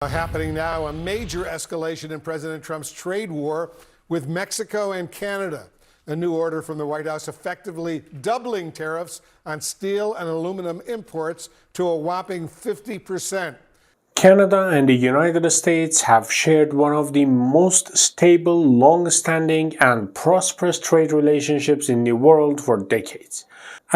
Happening now, a major escalation in President Trump's trade war with Mexico and Canada. A new order from the White House effectively doubling tariffs on steel and aluminum imports to a whopping 50%. Canada and the United States have shared one of the most stable, long-standing and prosperous trade relationships in the world for decades.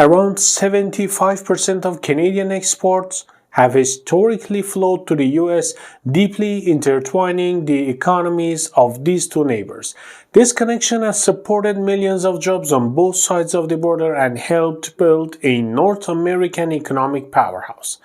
Around 75% of Canadian exports have historically flowed to the US, deeply intertwining the economies of these two neighbors. This connection has supported millions of jobs on both sides of the border and helped build a North American economic powerhouse.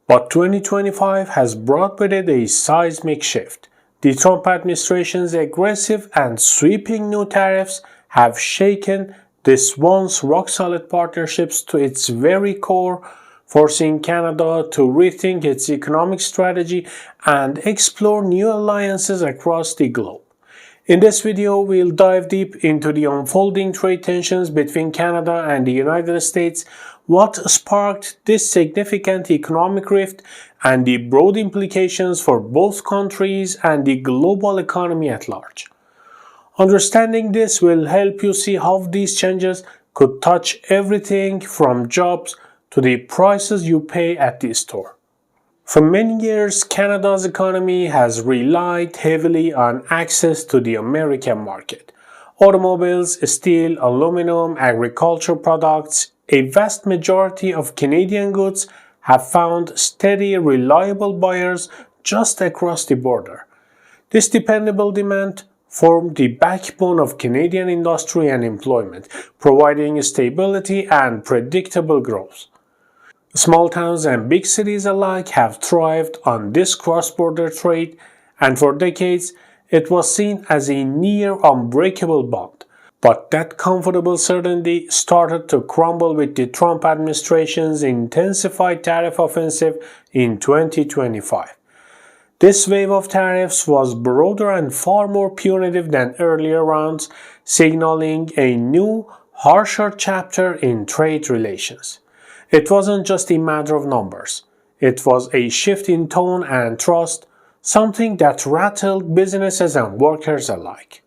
But 2025 has brought with it a seismic shift. The Trump administration's aggressive and sweeping new tariffs have shaken this once rock-solid partnerships to its very core, forcing Canada to rethink its economic strategy and explore new alliances across the globe. In this video, we'll dive deep into the unfolding trade tensions between Canada and the United States, what sparked this significant economic rift, and the broad implications for both countries and the global economy at large. Understanding this will help you see how these changes could touch everything from jobs to the prices you pay at the store. For many years, Canada's economy has relied heavily on access to the American market. Automobiles, steel, aluminum, agriculture products, a vast majority of Canadian goods have found steady, reliable buyers just across the border. This dependable demand formed the backbone of Canadian industry and employment, providing stability and predictable growth. Small towns and big cities alike have thrived on this cross-border trade, and for decades it was seen as a near unbreakable bond. But that comfortable certainty started to crumble with the Trump administration's intensified tariff offensive in 2025. This wave of tariffs was broader and far more punitive than earlier rounds, signaling a new, harsher chapter in trade relations. It wasn't just a matter of numbers. It was a shift in tone and trust, something that rattled businesses and workers alike.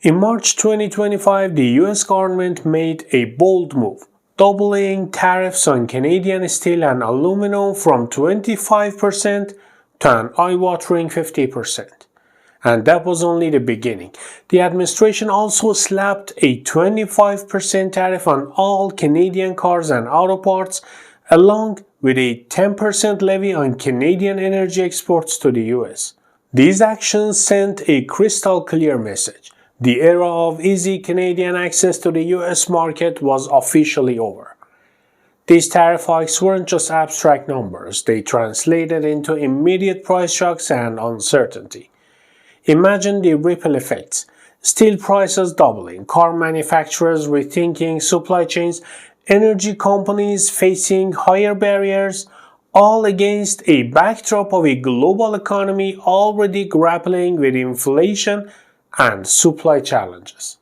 In March 2025, the US government made a bold move, doubling tariffs on Canadian steel and aluminum from 25% to an eye-watering 50%. And that was only the beginning. The administration also slapped a 25% tariff on all Canadian cars and auto parts, along with a 10% levy on Canadian energy exports to the US. These actions sent a crystal clear message. The era of easy Canadian access to the US market was officially over. These tariff hikes weren't just abstract numbers, they translated into immediate price shocks and uncertainty. Imagine the ripple effects. Steel prices doubling, car manufacturers rethinking supply chains, energy companies facing higher barriers, all against a backdrop of a global economy already grappling with inflation and supply challenges.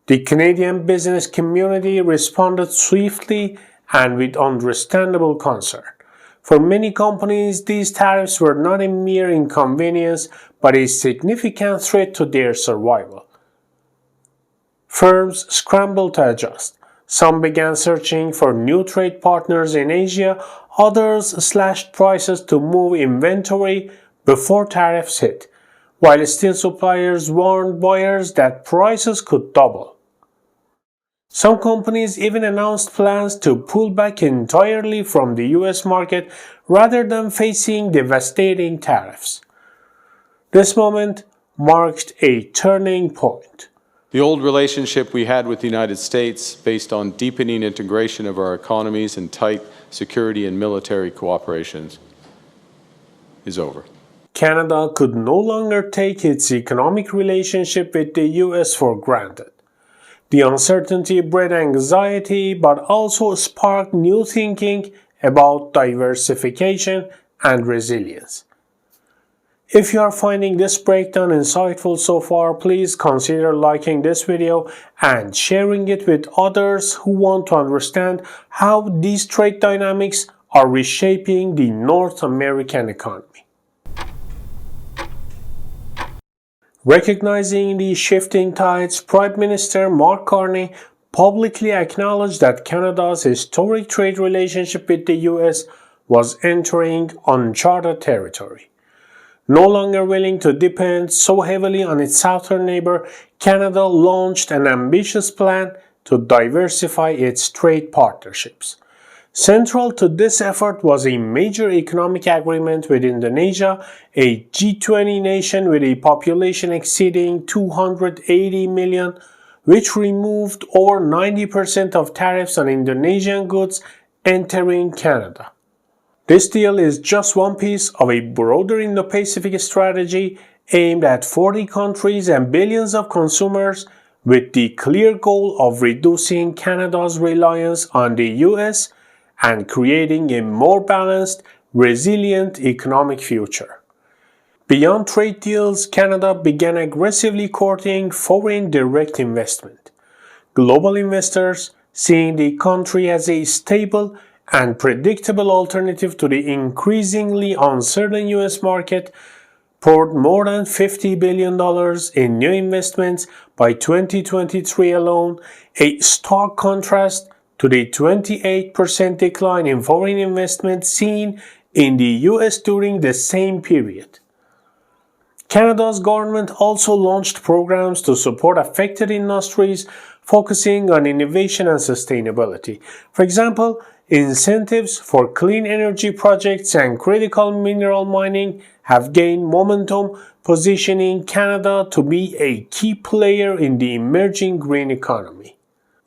The Canadian business community responded swiftly and with understandable concern. For many companies, these tariffs were not a mere inconvenience, but a significant threat to their survival. Firms scrambled to adjust. Some began searching for new trade partners in Asia, others slashed prices to move inventory before tariffs hit, while steel suppliers warned buyers that prices could double. Some companies even announced plans to pull back entirely from the US market rather than facing devastating tariffs. This moment marked a turning point. The old relationship we had with the United States, based on deepening integration of our economies and tight security and military cooperation, is over. Canada could no longer take its economic relationship with the US for granted. The uncertainty bred anxiety but also sparked new thinking about diversification and resilience. If you are finding this breakdown insightful so far, please consider liking this video and sharing it with others who want to understand how these trade dynamics are reshaping the North American economy. Recognizing the shifting tides, Prime Minister Mark Carney publicly acknowledged that Canada's historic trade relationship with the US was entering uncharted territory. No longer willing to depend so heavily on its southern neighbor, Canada launched an ambitious plan to diversify its trade partnerships. Central to this effort was a major economic agreement with Indonesia, a G20 nation with a population exceeding 280 million, which removed over 90% of tariffs on Indonesian goods entering Canada. This deal is just one piece of a broader Indo-Pacific strategy aimed at 40 countries and billions of consumers, with the clear goal of reducing Canada's reliance on the US and creating a more balanced, resilient economic future. Beyond trade deals, Canada began aggressively courting foreign direct investment. Global investors, seeing the country as a stable and predictable alternative to the increasingly uncertain US market, poured more than $50 billion in new investments by 2023 alone, a stark contrast to the 28% decline in foreign investment seen in the US during the same period. Canada's government also launched programs to support affected industries, focusing on innovation and sustainability. For example, incentives for clean energy projects and critical mineral mining have gained momentum, positioning Canada to be a key player in the emerging green economy.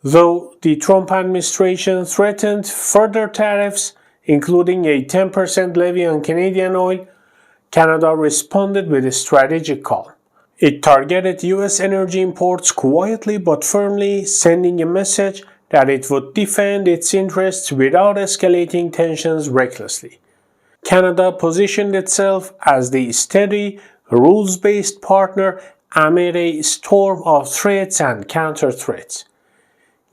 Though the Trump administration threatened further tariffs, including a 10% levy on Canadian oil, Canada responded with a strategic calm. It targeted US energy imports quietly but firmly, sending a message that it would defend its interests without escalating tensions recklessly. Canada positioned itself as the steady, rules-based partner amid a storm of threats and counter-threats.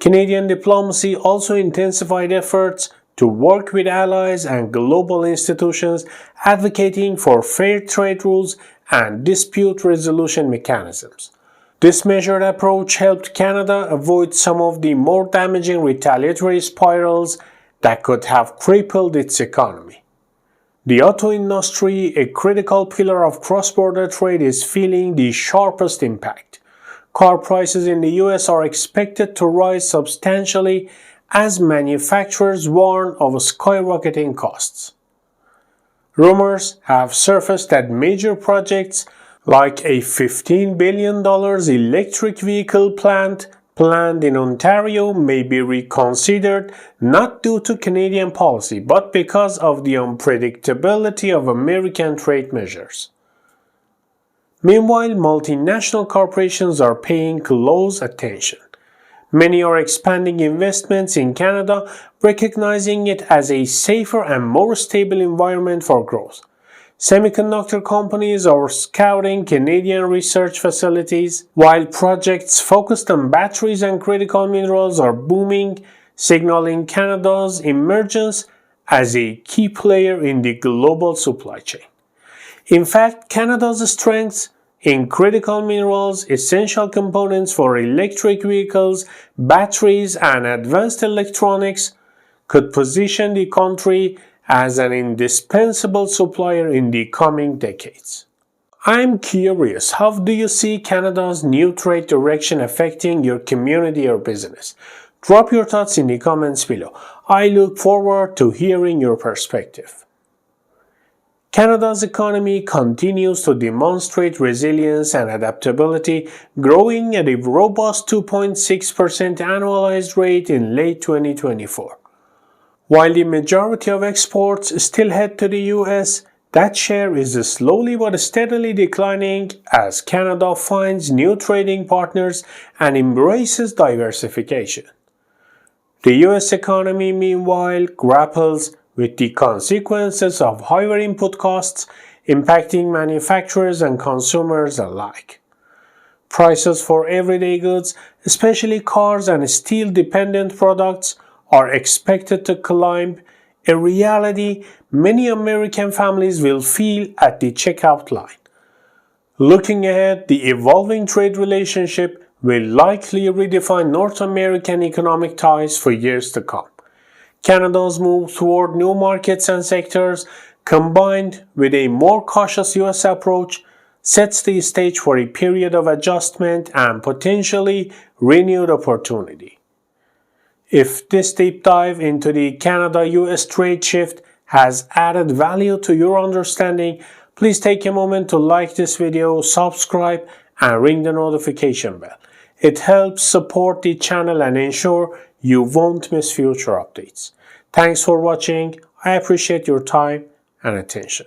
Canadian diplomacy also intensified efforts to work with allies and global institutions, advocating for fair trade rules and dispute resolution mechanisms. This measured approach helped Canada avoid some of the more damaging retaliatory spirals that could have crippled its economy. The auto industry, a critical pillar of cross-border trade, is feeling the sharpest impact. Car prices in the US are expected to rise substantially as manufacturers warn of skyrocketing costs. Rumors have surfaced that major projects like a $15 billion electric vehicle plant planned in Ontario may be reconsidered, not due to Canadian policy, but because of the unpredictability of American trade measures. Meanwhile, multinational corporations are paying close attention. Many are expanding investments in Canada, recognizing it as a safer and more stable environment for growth. Semiconductor companies are scouting Canadian research facilities, while projects focused on batteries and critical minerals are booming, signaling Canada's emergence as a key player in the global supply chain. In fact, Canada's strengths in critical minerals, essential components for electric vehicles, batteries, and advanced electronics could position the country as an indispensable supplier in the coming decades. I'm curious, how do you see Canada's new trade direction affecting your community or business? Drop your thoughts in the comments below. I look forward to hearing your perspective. Canada's economy continues to demonstrate resilience and adaptability, growing at a robust 2.6% annualized rate in late 2024. While the majority of exports still head to the US, that share is slowly but steadily declining as Canada finds new trading partners and embraces diversification. The US economy, meanwhile, grapples with the consequences of higher input costs impacting manufacturers and consumers alike. Prices for everyday goods, especially cars and steel-dependent products, are expected to climb, a reality many American families will feel at the checkout line. Looking ahead, the evolving trade relationship will likely redefine North American economic ties for years to come. Canada's move toward new markets and sectors, combined with a more cautious US approach, sets the stage for a period of adjustment and potentially renewed opportunity. If this deep dive into the Canada-US trade shift has added value to your understanding, please take a moment to like this video, subscribe, and ring the notification bell. It helps support the channel and ensure you won't miss future updates. Thanks for watching. I appreciate your time and attention.